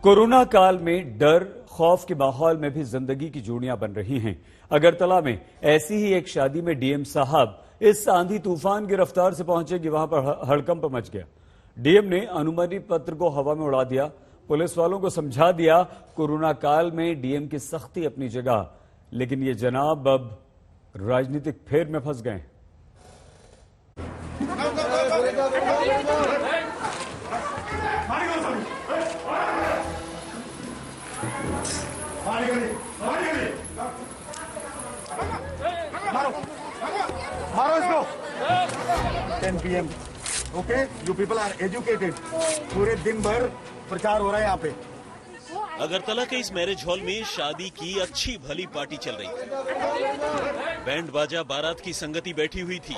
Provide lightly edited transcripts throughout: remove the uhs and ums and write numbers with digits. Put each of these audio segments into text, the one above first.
Corona काल में डर खौफ के माहौल में भी जिंदगी की जोड़ियां बन रही हैं। अगरतला में ऐसी ही एक शादी में डीएम साहब इस आंधी तूफान की रफ्तार से पहुंचे कि वहां पर हड़कंप मच गया। डीएम ने अनुमति पत्र को हवा में उड़ा दिया, पुलिस वालों को समझा दिया। कोरोना काल में डीएम की सख्ती अपनी जगह, लेकिन ये जनाब अब राजनीतिक फेर में फंस गए। मारो इसको। 10 PM okay, you people are educated. पूरे दिन भर प्रचार हो रहा है यहाँ पे। अगरतला के इस मैरिज हॉल में शादी की अच्छी भली पार्टी चल रही थी। बैंड बाजा बारात की संगति बैठी हुई थी,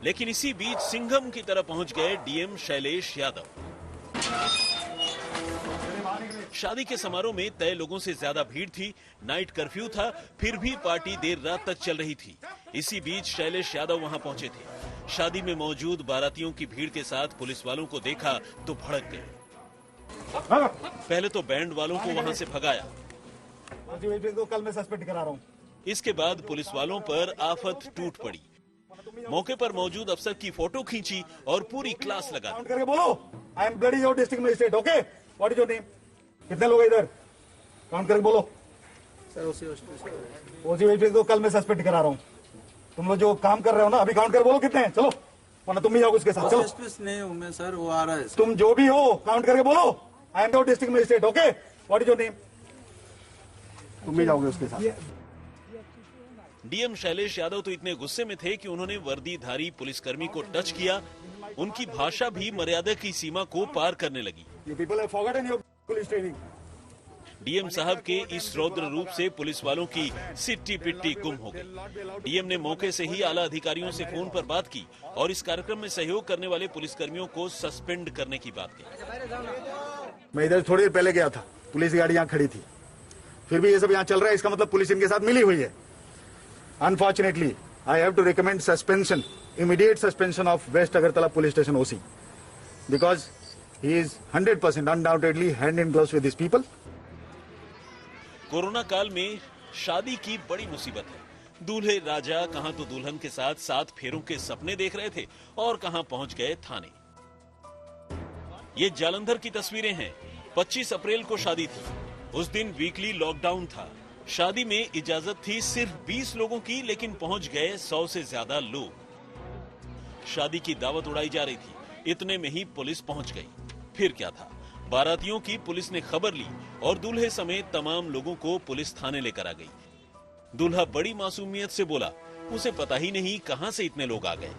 लेकिन इसी बीच सिंघम की तरह पहुंच गए डीएम शैलेश यादव। शादी के समारोह में तय लोगों से ज्यादा भीड़ थी, नाइट कर्फ्यू था, फिर भी पार्टी देर रात तक चल रही थी। इसी बीच शैलेश यादव वहां पहुंचे थे। शादी में मौजूद बारातियों की भीड़ के साथ पुलिस वालों को देखा तो भड़क गए। पहले तो बैंड वालों को वहां से भगाया, कल मैं सस्पेंड करा रहा हूँ। इसके बाद पुलिस वालों पर आफत टूट पड़ी। मौके पर मौजूद अफसर की फोटो खींची और पूरी क्लास लगा। काउंट करके बोलो, I am bloody your district magistrate. Okay, what is your name? कितने लोग इधर? काउंट करके बोलो। ओसी को कल मैं सस्पेंड करा रहा हूँ। तुम लोग जो काम कर रहे हो ना, अभी काउंट कर बोलो कितने हैं। चलो, वरना तुम भी जाओ उसके साथ। चलो, नहीं हूँ मैं सर, वो आ रहा है। तुम जो भी हो काउंट करके बोलो, I am your district magistrate. Okay, what is your name? तुम भी जाओगे उसके साथ। डीएम शैलेश यादव तो इतने गुस्से में थे कि उन्होंने वर्दीधारी पुलिसकर्मी को टच किया। उनकी भाषा भी मर्यादा की सीमा को पार करने लगी। You people have forgotten your police training. DM साहब के इस रौद्र रूप से पुलिस वालों की सिट्टी पिट्टी गुम हो गई। डीएम ने मौके से ही आला अधिकारियों से फोन पर बात की और इस कार्यक्रम में सहयोग करने वाले पुलिसकर्मियों को सस्पेंड करने की बात की। मैं इधर थोड़ी देर पहले गया था, पुलिस गाड़ी यहाँ खड़ी थी, फिर भी ये सब यहाँ चल रहा है। इसका मतलब पुलिस इनके साथ मिली हुई है। Unfortunately, I have to recommend suspension, immediate suspension of West Agartala Police Station OC, because he is 100% undoubtedly hand in gloves with these people. Corona काल में शादी की बड़ी मुसीबत है। दूल्हे राजा कहां तो दुल्हन के साथ 7 फेरों के सपने देख रहे थे और कहां पहुंच गए थाने। ये जालंधर की तस्वीरें हैं। 25 अप्रैल को शादी थी। उस दिन वीकली लॉकडाउन था। शादी में इजाजत थी सिर्फ 20 लोगों की, लेकिन पहुंच गए 100 से ज्यादा लोग। शादी की दावत उड़ाई जा रही थी, इतने में ही पुलिस पहुंच गई। फिर क्या था, बारातियों की पुलिस ने खबर ली और दूल्हे समेत तमाम लोगों को पुलिस थाने लेकर आ गई। दूल्हा बड़ी मासूमियत से बोला, उसे पता ही नहीं कहां से इतने लोग आ गए।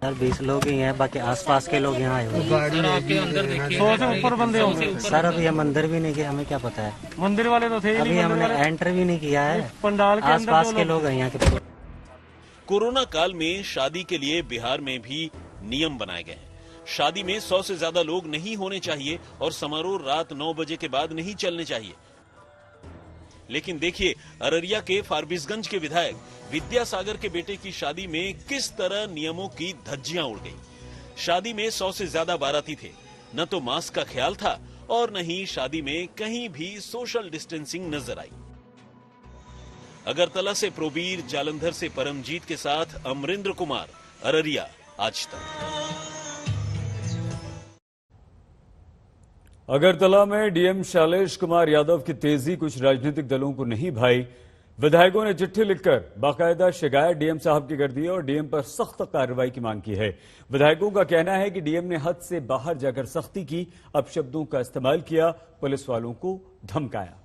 सर 20 लोग ही हैं, बाकी आसपास के लोग यहाँ आए हुए हैं। 100 से ऊपर बंदे होंगे सर। अभी हम अंदर भी नहीं गए, हमें क्या पता है। मंदिर वाले तो थे ही अभी हमने एंटर भी नहीं किया है। पंडाल के अंदर आसपास के लोग हैं यहाँ के। कोरोना काल में शादी के लिए बिहार में भी नियम बनाए गए हैं। शादी में 100 से ज्यादा लोग नहीं होने चाहिए और समारोह रात 9 बजे के बाद नहीं चलने चाहिए। लेकिन देखिए, अररिया के फारबिसगंज के विधायक विद्यासागर के बेटे की शादी में किस तरह नियमों की धज्जियां उड़ गई। शादी में 100 से ज्यादा बाराती थे, न तो मास्क का ख्याल था और न ही शादी में कहीं भी सोशल डिस्टेंसिंग नजर आई। अगरतला से प्रोबीर, जालंधर से परमजीत के साथ अमरिंद्र कुमार, अररिया, आज तक। अगरतला में डीएम शैलेश कुमार यादव की तेजी कुछ राजनीतिक दलों को नहीं भाई। विधायकों ने चिट्ठी लिखकर बाकायदा शिकायत डीएम साहब की कर दी और डीएम पर सख्त कार्रवाई की मांग की है। विधायकों का कहना है कि डीएम ने हद से बाहर जाकर सख्ती की, अपशब्दों का इस्तेमाल किया, पुलिस वालों को धमकाया।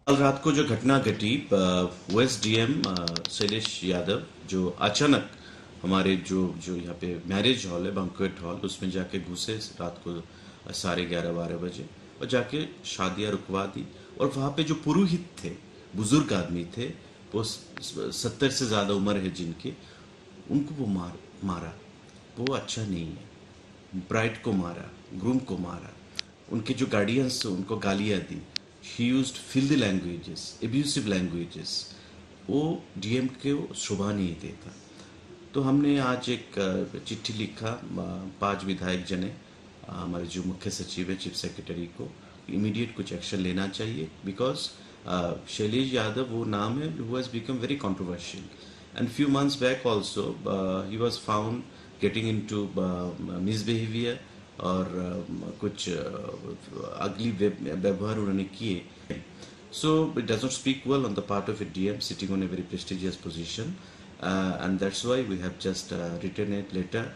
कल रात को जो घटना घटी, वेस्ट डीएम शैलेश यादव जो अचानक हमारे जो यहाँ पे मैरिज हॉल है, बैंक्वेट हॉल, उसमें जाके घुसे रात को 11:30-12 बजे और जाके शादियां रुकवा दी। और वहां पे जो पुरोहित थे, बुजुर्ग आदमी थे, वो 70 से ज्यादा उम्र है जिनकी, उनको वो मारा। वो अच्छा नहीं है। ब्राइड को मारा, ग्रूम को मारा, उनके जो गार्डियंस उनको गालियां दी। He used filthy languages, abusive languages. वो डीएम को शोभा नहीं देता। तो हमने आज एक चिट्ठी लिखा 5 विधायक जने हमारे जो मुख्य सचिव है चीफ सेक्रेटरी को इमीडिएट कुछ एक्शन लेना चाहिए, बिकॉज शैलेश यादव वो नाम है who has become very controversial, and few months back also he was found getting into misbehavior और कुछ अगली व्यवहार उन्होंने किए. So it does not speak well on the part of a DM sitting on a very prestigious position, and that's why we have just written a letter